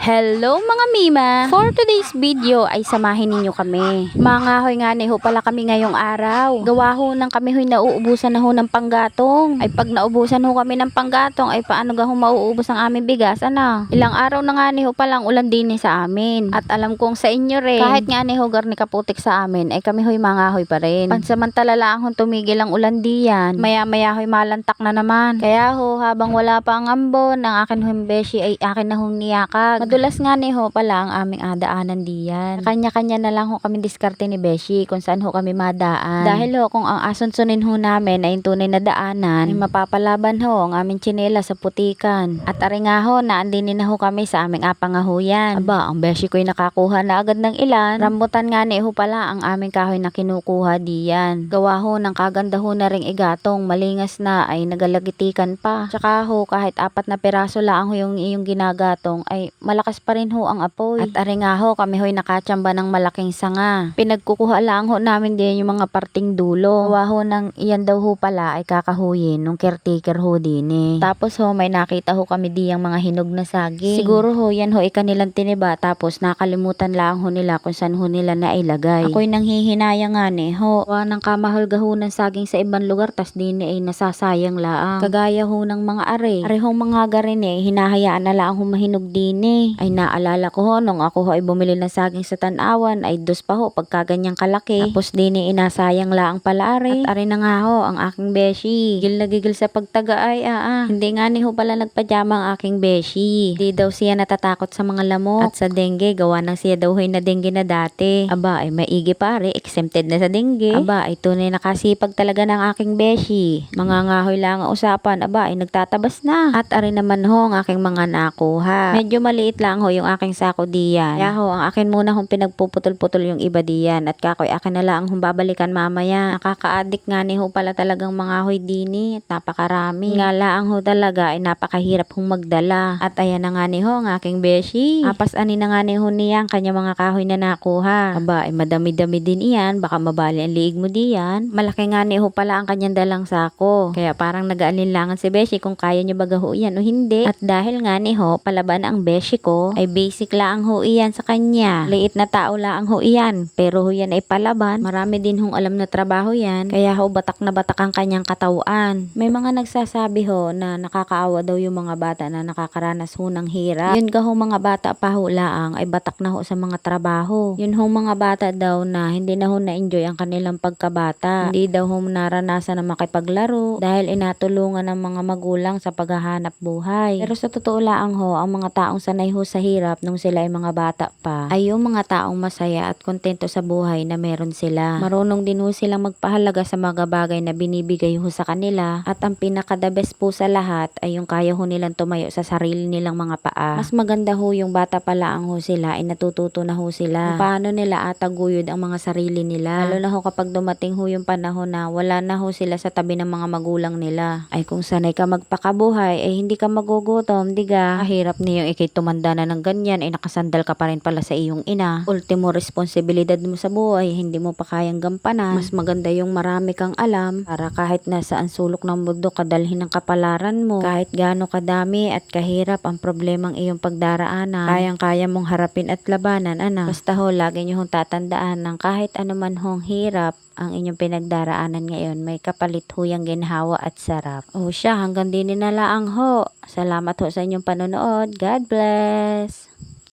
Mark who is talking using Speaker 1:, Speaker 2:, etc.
Speaker 1: Hello mga Mima! For today's video ay samahin ninyo kami. Mga hoy nga ni ho pala kami ngayong araw. Gawa ho nang kami hoy nauubusan na ho ng panggatong. Ay pag naubusan ho kami ng panggatong ay paano ga ho mauubos ang aming bigas ano? Ilang araw na nga ni ho palang ulan din sa amin. At alam kong sa inyo rin. Kahit nga ni ho garni kaputik sa amin ay kami hoy mga hoy pa rin. Pansamantala lang ho tumigil ang ulan diyan. Maya maya hoy malantak na naman. Kaya ho habang wala pa ang ambon ang akin hoy beshi ay akin na hong niyakag. Madulas nga ni ho pala ang aming adaanan diyan. Kanya-kanya na lang ho kami diskarte ni Beshi kung saan ho kami madaan. Dahil ho kung ang asunsunin ho namin ay tunay na daanan, ay mapapalaban ho ang aming tsinela sa putikan. At ari nga ho, naandinin na ho kami sa aming apangahuyan. Aba, ang Beshi ko'y nakakuha na agad ng ilan. Rambutan nga ni ho pala ang aming kahoy na kinukuha diyan. Gawa ho ng kaganda ho na ring igatong, malingas na ay nagalagitikan pa. Tsaka ho, kahit 4 na piraso lang ho yung iyong ginagatong, ay malakas pa rin ho ang apoy. At ari nga ho, kami ho'y nakatsamba ng malaking sanga. Pinagkukuha lang ho namin din yung mga parting dulo. Gawa ho ng iyan daw ho pala ay kakahuyin nung caretaker ho din eh. Tapos ho, may nakita ho kami diyang mga hinog na saging. Siguro ho, yan ho ikanilang tiniba. Tapos nakalimutan lang ho nila kung saan ho nila nailagay. Ako'y nanghihinaya nga ni ho. Gawa ng kamahal ho ng saging sa ibang lugar, tas din ay nasasayang laang. Kagaya ho ng mga are. Are ho mga garin eh, hinahayaan na lang ho mahinog din eh. Ay naalala ko ho, nung ako ho ay bumili ng saging sa Tanawan, ay dos pa ho, pagkaganyang kalaki. Tapos din inasayang laang pala are. At are na nga ho, ang aking beshi. Gigil na gigil sa pagtaga ay Hindi nga ni ho pala nagpadyama ang aking beshi. Di daw siya natatakot sa mga lamok. At sa dengue, gawa ng siya daw ho'y na dengue na dati. Aba, ay maigi pare, exempted na sa dengue. Aba, ay tunay nakasipag talaga ng aking beshi. Mga ngahoy lang ang usapan, aba, ay nagtatabas na. At are naman ho, ang aking mga nakuha. Medyo maliit lang ho yung aking sako diyan. Kaya ho, ang akin muna hong pinagpuputol-putol yung iba diyan. At kakoy akin na lang hong babalikan mamaya. Nakaka-addict nga ni ho pala talagang mga hoy dini. At napakarami. Nga lang ho talaga ay napakahirap hong magdala. At ayan na nga ni ho ang aking beshi. Apas ani na nga ni ho niya ang kanya mga kahoy na nakuha. Aba, ay madami-dami din iyan. Baka mabali ang liig mo diyan. Malaki nga ni ho pala ang kanyang dalang sako. Kaya parang nag-aalinlangan si beshi kung kaya niya baga ho iyan o hindi. At dahil nga ni ho, palaban ang beshi ko, ay basic lang ho iyan sa kanya. Liit na tao lang ho iyan. Pero ho yan ay palaban. Marami din hong alam na trabaho yan. Kaya ho batak na batak ang kanyang katawan. May mga nagsasabi ho na nakakaawa daw yung mga bata na nakakaranas ho ng hirap. Yun ka ho mga bata pa ho laang ay batak na ho sa mga trabaho. Yun ho mga bata daw na hindi na ho na-enjoy ang kanilang pagkabata. Hindi daw ho naranasan na makipaglaro dahil inatulungan ng mga magulang sa paghahanap buhay. Pero sa totoo lang ho, ang mga taong sanay ho sa hirap nung sila ay mga bata pa ay yung mga taong masaya at kontento sa buhay na meron sila. Marunong din ho silang magpahalaga sa mga bagay na binibigay ho sa kanila. At ang pinaka-the best po sa lahat ay yung kaya ho nilang tumayo sa sarili nilang mga paa. Mas maganda ho yung bata pa lang ho sila ay natututo na ho sila kung paano nila ataguyod ang mga sarili nila. Lalo na ho kapag dumating ho yung panahon na wala na ho sila sa tabi ng mga magulang nila. Ay kung sanay ka magpakabuhay ay hindi ka magugutom, diga. Kahirap niyong ikay tumanda na ng ganyan ay nakasandal ka pa rin pala sa iyong ina. Ultimo responsibilidad mo sa buhay, hindi mo pa kayang gampanan. Mas maganda yung marami kang alam para kahit nasa ang sulok ng mundo kadalhin ng kapalaran mo. Kahit gaano kadami at kahirap ang problemang iyong pagdaraanan, kayang-kaya mong harapin at labanan, Basta ho, lagi niyo hong tatandaan ng kahit anuman hong hirap ang inyong pinagdaraanan ngayon, may kapalit ho yung ginhawa at sarap. O siya, hanggang din na lang ho. Salamat ho sa inyong panonood. God bless!